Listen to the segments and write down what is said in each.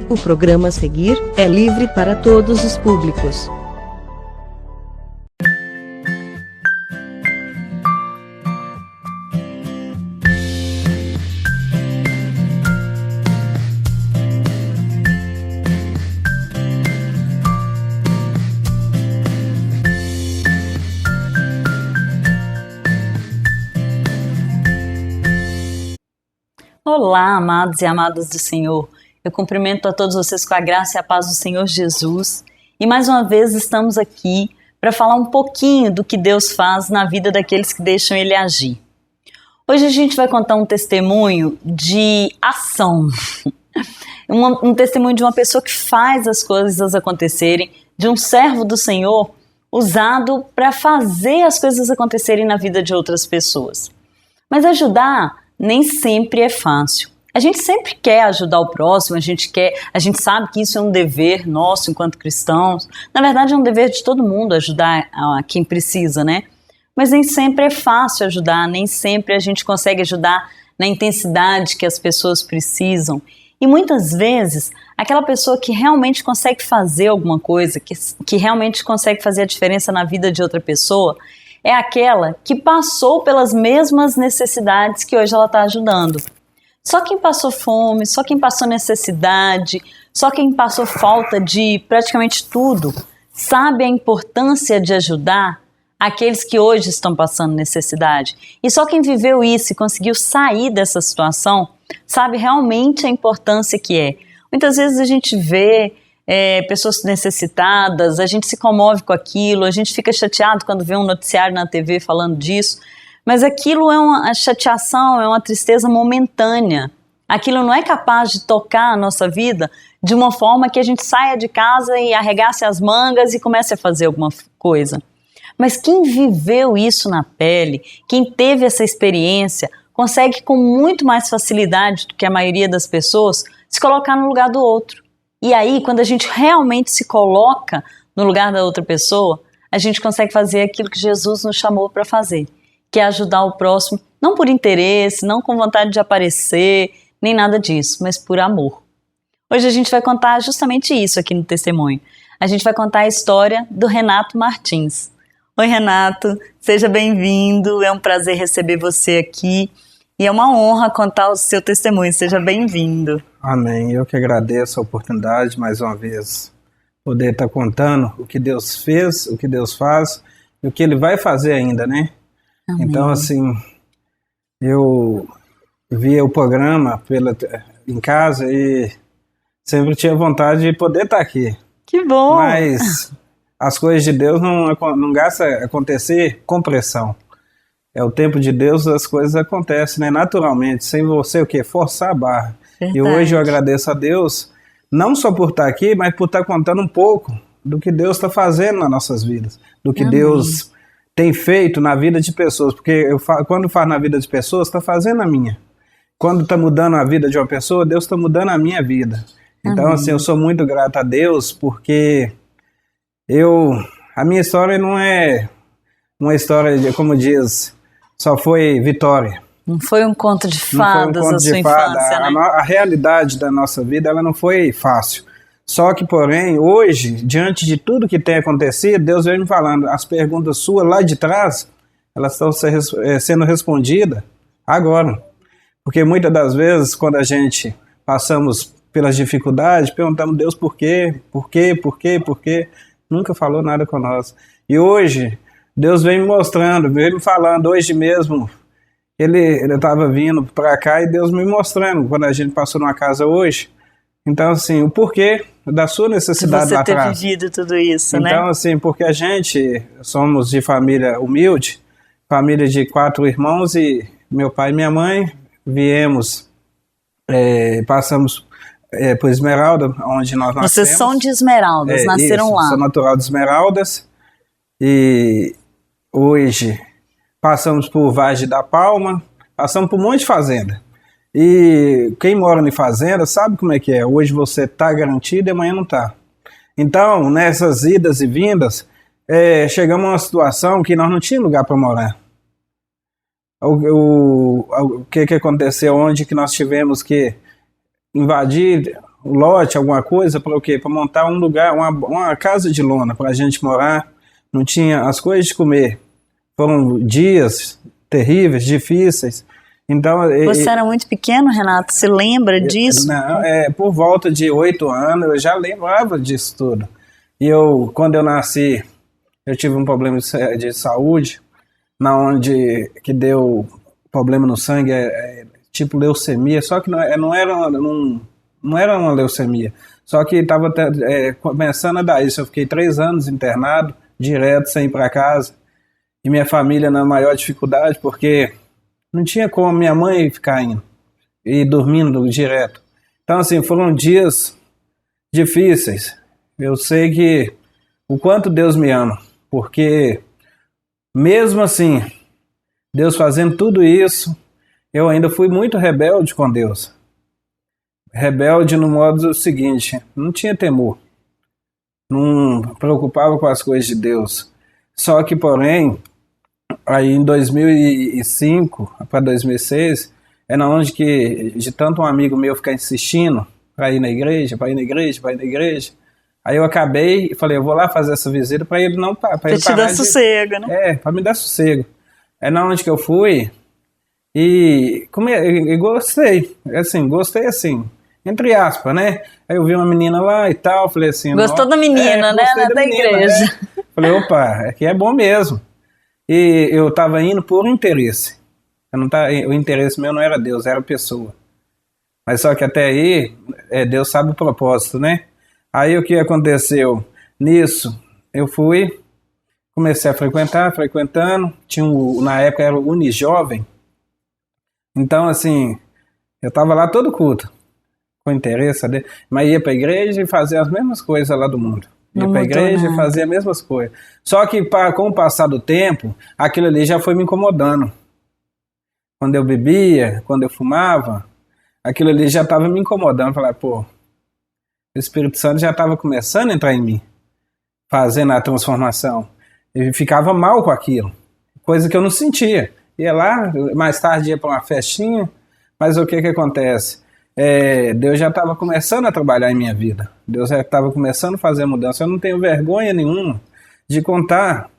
O programa a seguir é livre para todos os públicos. Olá, amados e amadas do Senhor. Eu cumprimento a todos vocês com a graça e a paz do Senhor Jesus. E mais uma vez estamos aqui para falar um pouquinho do que Deus faz na vida daqueles que deixam Ele agir. Hoje a gente vai contar um testemunho de ação. Um testemunho de uma pessoa que faz as coisas acontecerem, de um servo do Senhor usado para fazer as coisas acontecerem na vida de outras pessoas. Mas ajudar nem sempre é fácil. A gente sempre quer ajudar o próximo, a gente sabe que isso é um dever nosso enquanto cristãos. Na verdade é um dever de todo mundo ajudar a quem precisa, né? Mas nem sempre é fácil ajudar, nem sempre a gente consegue ajudar na intensidade que as pessoas precisam. E muitas vezes, aquela pessoa que realmente consegue fazer alguma coisa, que realmente consegue fazer a diferença na vida de outra pessoa, é aquela que passou pelas mesmas necessidades que hoje ela está ajudando. Só quem passou fome, só quem passou necessidade, só quem passou falta de praticamente tudo, sabe a importância de ajudar aqueles que hoje estão passando necessidade. E só quem viveu isso e conseguiu sair dessa situação, sabe realmente a importância que é. Muitas vezes a gente vê pessoas necessitadas, a gente se comove com aquilo, a gente fica chateado quando vê um noticiário na TV falando disso, mas aquilo é uma chateação, é uma tristeza momentânea. Aquilo não é capaz de tocar a nossa vida de uma forma que a gente saia de casa e arregace as mangas e comece a fazer alguma coisa. Mas quem viveu isso na pele, quem teve essa experiência, consegue com muito mais facilidade do que a maioria das pessoas se colocar no lugar do outro. E aí, quando a gente realmente se coloca no lugar da outra pessoa, a gente consegue fazer aquilo que Jesus nos chamou para fazer, que é ajudar o próximo, não por interesse, não com vontade de aparecer, nem nada disso, mas por amor. Hoje a gente vai contar justamente isso aqui no testemunho. A gente vai contar a história do Renato Martins. Oi, Renato, seja bem-vindo, é um prazer receber você aqui. E é uma honra contar o seu testemunho, seja bem-vindo. Amém, eu que agradeço a oportunidade, mais uma vez, poder estar contando o que Deus fez, o que Deus faz e o que Ele vai fazer ainda, né? Amém. Então, assim, eu via o programa em casa e sempre tinha vontade de poder estar aqui. Que bom! Mas as coisas de Deus não gastam acontecer com pressão. É o tempo de Deus, as coisas acontecem, né? Naturalmente, sem você forçar a barra. Verdade. E hoje eu agradeço a Deus, não só por estar aqui, mas por estar contando um pouco do que Deus está fazendo nas nossas vidas, do que Amém. Deus tem feito na vida de pessoas, porque quando faz na vida de pessoas, está fazendo na minha. Quando está mudando a vida de uma pessoa, Deus está mudando a minha vida. Então, Amém. Assim, eu sou muito grato a Deus, porque a minha história não é uma história de, como diz, só foi vitória. Não foi um conto de fadas a sua infância, né? A realidade da nossa vida, ela não foi fácil. Só que, porém, hoje, diante de tudo que tem acontecido, Deus vem me falando, as perguntas suas lá de trás, elas estão sendo respondidas agora. Porque muitas das vezes, quando a gente passamos pelas dificuldades, perguntamos, Deus, por quê? Por quê? Por quê? Por quê? Nunca falou nada com nós. E hoje, Deus vem me mostrando, vem me falando, hoje mesmo, ele estava vindo para cá e Deus me mostrando, quando a gente passou numa casa hoje, então assim, o porquê da sua necessidade lá atrás. Você ter vivido tudo isso, né? Então assim, porque a gente somos de família humilde, família de 4 irmãos e meu pai e minha mãe viemos, passamos por Esmeralda, onde nós nascemos. Vocês são de Esmeraldas, nasceram isso, lá. Sou natural de Esmeraldas e hoje passamos por Vargem da Palma, passamos por um monte de fazenda. E quem mora em fazenda sabe como é que é. Hoje você está garantido e amanhã não está. Então, nessas idas e vindas, chegamos a uma situação que nós não tínhamos lugar para morar. O que aconteceu? Onde que nós tivemos que invadir lote, alguma coisa, para o quê? Para montar um lugar, uma casa de lona para a gente morar. Não tinha as coisas de comer. Foram dias terríveis, difíceis. Então, Você era muito pequeno, Renato? Você lembra disso? Não, por volta de 8 anos, eu já lembrava disso tudo. E quando eu nasci, eu tive um problema de saúde, que deu problema no sangue, tipo leucemia, só que não era uma leucemia, só que estava começando a dar isso. Eu fiquei 3 anos internado, direto, sem ir para casa, e minha família na maior dificuldade, porque não tinha como minha mãe ficar indo e dormindo direto. Então, assim, foram dias difíceis. Eu sei que o quanto Deus me ama, porque mesmo assim, Deus fazendo tudo isso, eu ainda fui muito rebelde com Deus. Rebelde no modo seguinte, não tinha temor, não preocupava com as coisas de Deus. Só que, porém, aí em 2005 para 2006, é na onde que, de tanto um amigo meu ficar insistindo para ir na igreja, aí eu acabei e falei, eu vou lá fazer essa visita para ele não para ele te dar sossego, né? para me dar sossego. É na onde que eu fui e gostei, assim, entre aspas, né? Aí eu vi uma menina lá e tal, falei assim... Gostou da menina, né? Da igreja. Né? Falei, opa, aqui é bom mesmo. E eu estava indo por interesse. O interesse meu não era Deus, era a pessoa. Mas só que até aí, Deus sabe o propósito, né? Aí o que aconteceu? Nisso, eu fui, comecei a frequentando. Na época era o Unijovem. Então, assim, eu estava lá todo culto, com interesse, mas ia para a igreja e fazia as mesmas coisas lá do mundo. Ia para a igreja e fazia as mesmas coisas. Só que com o passar do tempo, aquilo ali já foi me incomodando. Quando eu bebia, quando eu fumava, aquilo ali já estava me incomodando. Falei, pô, o Espírito Santo já estava começando a entrar em mim, fazendo a transformação. Eu ficava mal com aquilo, coisa que eu não sentia. Ia lá, mais tarde ia para uma festinha, mas o que acontece? Deus já estava começando a trabalhar em minha vida. Deus já estava começando a fazer mudança. Eu não tenho vergonha nenhuma de contar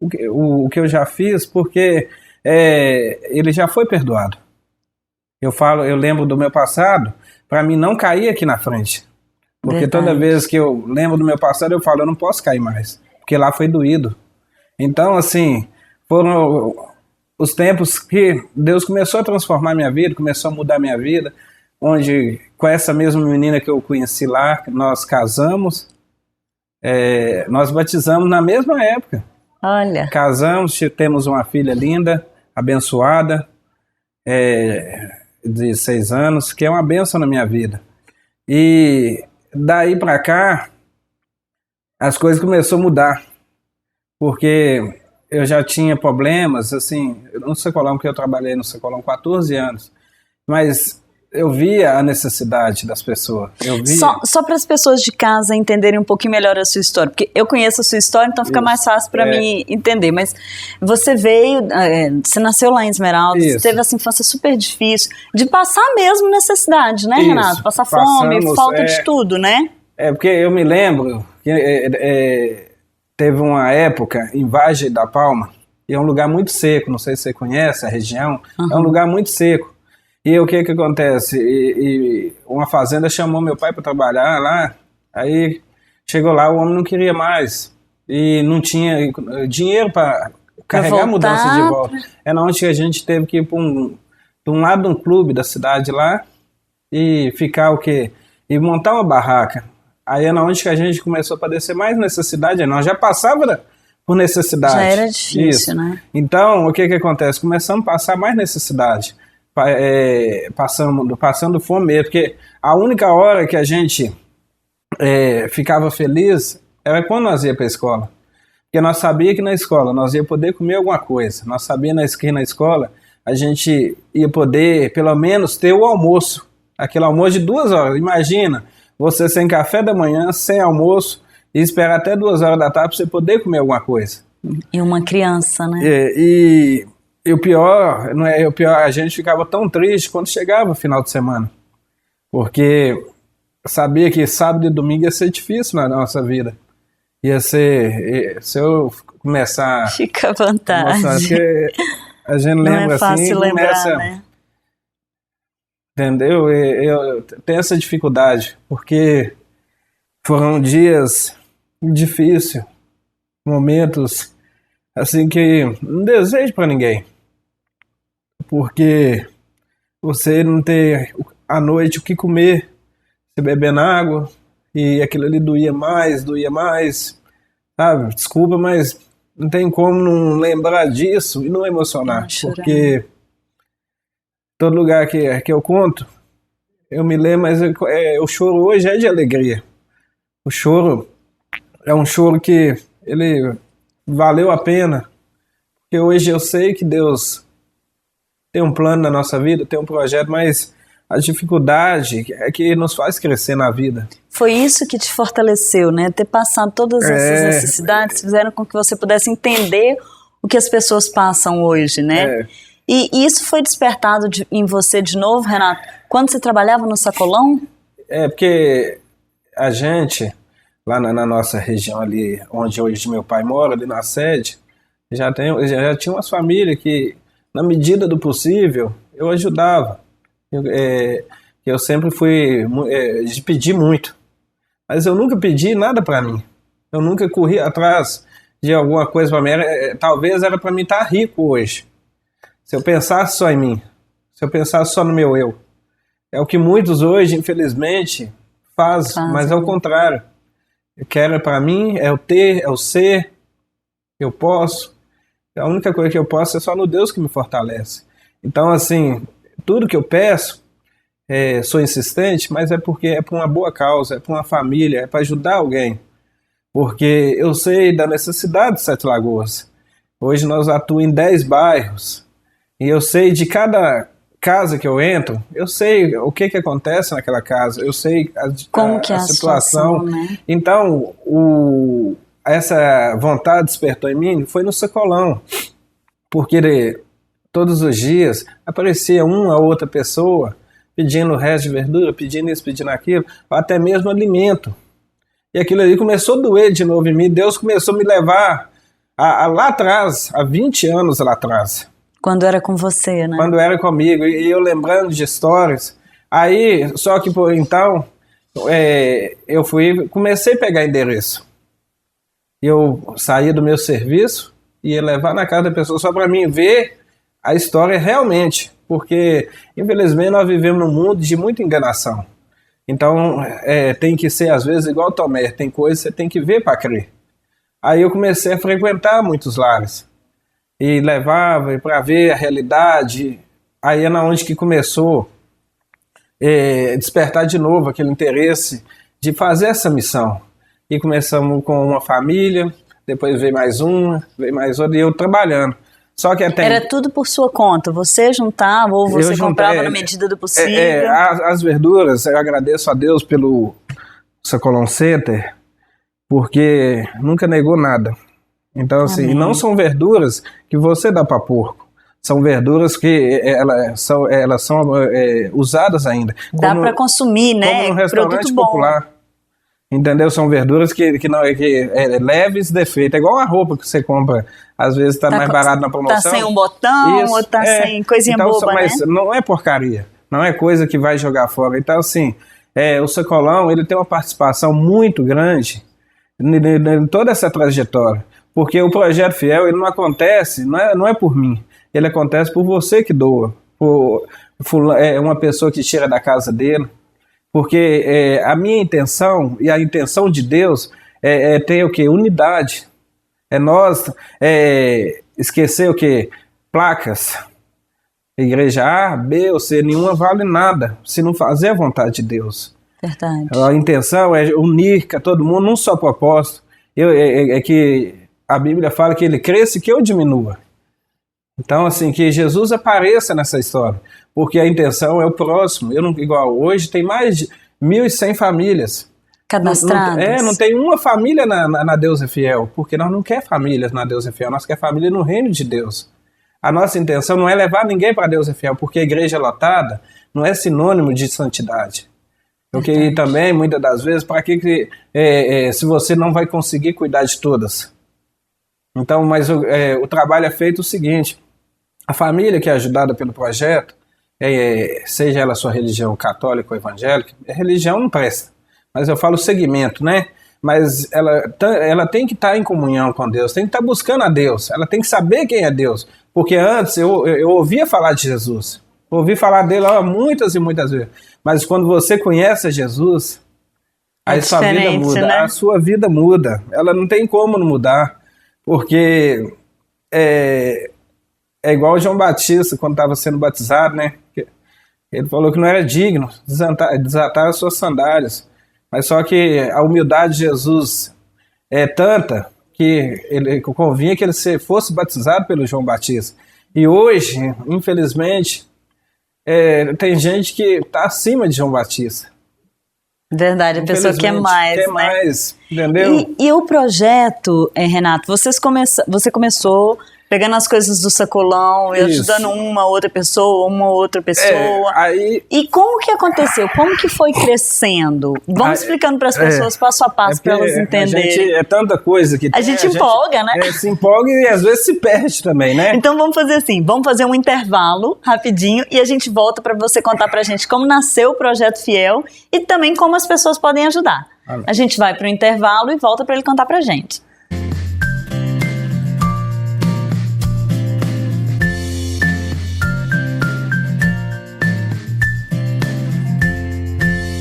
o que eu já fiz, porque ele já foi perdoado. Eu lembro do meu passado, para mim não cair aqui na frente. Porque toda vez que eu lembro do meu passado, eu falo, eu não posso cair mais, porque lá foi doído. Então, assim, foram os tempos que Deus começou a transformar minha vida, começou a mudar minha vida, onde com essa mesma menina que eu conheci lá, nós casamos, nós batizamos na mesma época. Olha. Casamos, temos uma filha linda, abençoada, de 6 anos, que é uma bênção na minha vida. E daí para cá, as coisas começaram a mudar, porque eu já tinha problemas, assim, no Secolão, porque eu trabalhei no Secolão 14 anos, mas eu via a necessidade das pessoas. Só para as pessoas de casa entenderem um pouquinho melhor a sua história, porque eu conheço a sua história, então fica mais fácil para mim entender, mas você veio, você nasceu lá em Esmeraldas, você teve essa infância super difícil, de passar mesmo necessidade, né, Renato? Passar fome, falta de tudo, né? Porque eu me lembro que teve uma época em Vargem da Palma, e é um lugar muito seco, não sei se você conhece a região, é um lugar muito seco. E o que acontece? E uma fazenda chamou meu pai para trabalhar lá, aí chegou lá, o homem não queria mais, e não tinha dinheiro para carregar a mudança de volta. É na onde a gente teve que ir para um lado de um clube da cidade lá, e ficar o quê? E montar uma barraca. Aí é na onde que a gente começou a padecer mais necessidade, nós já passava por necessidade. Já era difícil, né? Então, o que acontece? Começamos a passar mais necessidade. Passando fome mesmo, porque a única hora que a gente ficava feliz era quando nós ia para a escola, porque nós sabíamos que na escola nós ia poder comer alguma coisa, nós sabíamos que na escola a gente ia poder pelo menos ter o almoço, aquele almoço de 2 horas. Imagina você sem café da manhã, sem almoço, e esperar até 2 horas da tarde para você poder comer alguma coisa. E uma criança, né? E o pior, a gente ficava tão triste quando chegava o final de semana, porque sabia que sábado e domingo ia ser difícil na nossa vida. Ia ser, se eu começar Fica à a mostrar, vontade. porque a gente Não lembra é fácil assim, lembrar, começa, né? entendeu? Eu tenho essa dificuldade, porque foram dias difíceis, momentos assim que não desejo para ninguém, porque você não ter à noite o que comer, você bebendo água, e aquilo ali doía mais, sabe? Desculpa, mas não tem como não lembrar disso e não emocionar, Não chorar. porque todo lugar que eu conto, eu me lembro, mas o choro hoje é de alegria. O choro é um choro que ele valeu a pena, porque hoje eu sei que Deus tem um plano na nossa vida, tem um projeto, mas a dificuldade é que nos faz crescer na vida. Foi isso que te fortaleceu, né? Ter passado todas essas necessidades fizeram com que você pudesse entender o que as pessoas passam hoje, né? E isso foi despertado em você de novo, Renato, quando você trabalhava no sacolão? Porque a gente, lá na nossa região ali, onde hoje meu pai mora, ali na sede, já tinha umas famílias que, na medida do possível, eu ajudava. Eu sempre fui de pedir muito, mas eu nunca pedi nada para mim. Eu nunca corri atrás de alguma coisa para mim. Talvez era para mim estar rico hoje. Se eu pensasse só em mim, se eu pensasse só no meu eu. É o que muitos hoje, infelizmente, fazem, mas é o contrário. Eu quero para mim, é o ter, é o ser, eu posso. A única coisa que eu posso é só no Deus que me fortalece. Então, assim, tudo que eu peço, sou insistente, mas é porque é para uma boa causa, é para uma família, é para ajudar alguém. Porque eu sei da necessidade de Sete Lagoas. Hoje nós atuamos em 10 bairros. E eu sei de cada casa que eu entro, eu sei o que acontece naquela casa, eu sei a situação. Né? Então, essa vontade despertou em mim foi no sacolão. Porque todos os dias aparecia uma ou outra pessoa pedindo o resto de verdura, pedindo isso, pedindo aquilo, ou até mesmo alimento. E aquilo ali começou a doer de novo em mim. Deus começou a me levar lá atrás, há 20 anos lá atrás. Quando era com você, né? Quando era comigo, e eu lembrando de histórias. Aí, só que então, eu comecei a pegar endereço. Eu saía do meu serviço, ia levar na casa da pessoa só para mim ver a história realmente. Porque, infelizmente, nós vivemos num mundo de muita enganação. Então, tem que ser, às vezes, igual Tomé, tem coisas que você tem que ver para crer. Aí eu comecei a frequentar muitos lares. E levava para ver a realidade. Aí é na onde que começou despertar de novo aquele interesse de fazer essa missão. E começamos com uma família, depois veio mais uma, veio mais outra, e eu trabalhando. Só que era tudo por sua conta? Você juntava ou você comprava na medida do possível? As verduras, eu agradeço a Deus pelo Sacolão Center, porque nunca negou nada. Então, assim, não são verduras que você dá para porco. São verduras que elas são usadas ainda. Dá para consumir, né? Como no restaurante popular. Entendeu? São verduras que leves de defeito. É igual uma roupa que você compra. Às vezes está mais barato na promoção. Tá sem um botão, ou tá sem coisinha então, boba, mas né? não é porcaria. Não é coisa que vai jogar fora. Então, assim, o sacolão, ele tem uma participação muito grande em toda essa trajetória. Porque o Projeto Fiel, ele não acontece, não é por mim, ele acontece por você que doa, por uma pessoa que tira da casa dele, porque a minha intenção e a intenção de Deus é ter o quê? Unidade, nós esquecer o quê? Placas, igreja A, B ou C, nenhuma vale nada, se não fazer a vontade de Deus. Verdade. A intenção é unir todo mundo num só propósito, que a Bíblia fala que ele cresça e que eu diminua. Então, assim, que Jesus apareça nessa história. Porque a intenção é o próximo. Igual hoje tem mais de 1.100 famílias. Cadastradas. Não tem uma família na Deus é Fiel. Porque nós não queremos famílias na Deus é Fiel. Nós queremos família no reino de Deus. A nossa intenção não é levar ninguém para Deus é Fiel. Porque a igreja lotada não é sinônimo de santidade. Porque também, muitas das vezes, para que se você não vai conseguir cuidar de todas? Então, mas o trabalho é feito o seguinte, a família que é ajudada pelo projeto, seja ela sua religião católica ou evangélica, a religião não presta, mas eu falo segmento, né? Mas ela tem que estar em comunhão com Deus, tem que estar buscando a Deus, ela tem que saber quem é Deus, porque antes eu ouvia falar de Jesus, ouvi falar dele muitas e muitas vezes, mas quando você conhece Jesus, aí sua vida muda, né? A sua vida muda, ela não tem como não mudar, porque é igual o João Batista, quando estava sendo batizado, né? Ele falou que não era digno desatar as suas sandálias, mas só que a humildade de Jesus é tanta que ele convinha que ele fosse batizado pelo João Batista. E hoje, infelizmente, tem gente que está acima de João Batista. Verdade, a pessoa quer mais, quer, né? Mais, entendeu? E o projeto, Renato, você começou pegando as coisas do sacolão e ajudando uma outra pessoa. E como que aconteceu? Como que foi crescendo? Vamos explicando para as pessoas passo a passo para elas entenderem. É tanta coisa que a gente empolga, né? Se empolga e às vezes se perde também, né? Então vamos fazer assim, vamos fazer um intervalo rapidinho e a gente volta para você contar para a gente como nasceu o Projeto Fiel e também como as pessoas podem ajudar. A gente vai para o intervalo e volta para ele contar para a gente.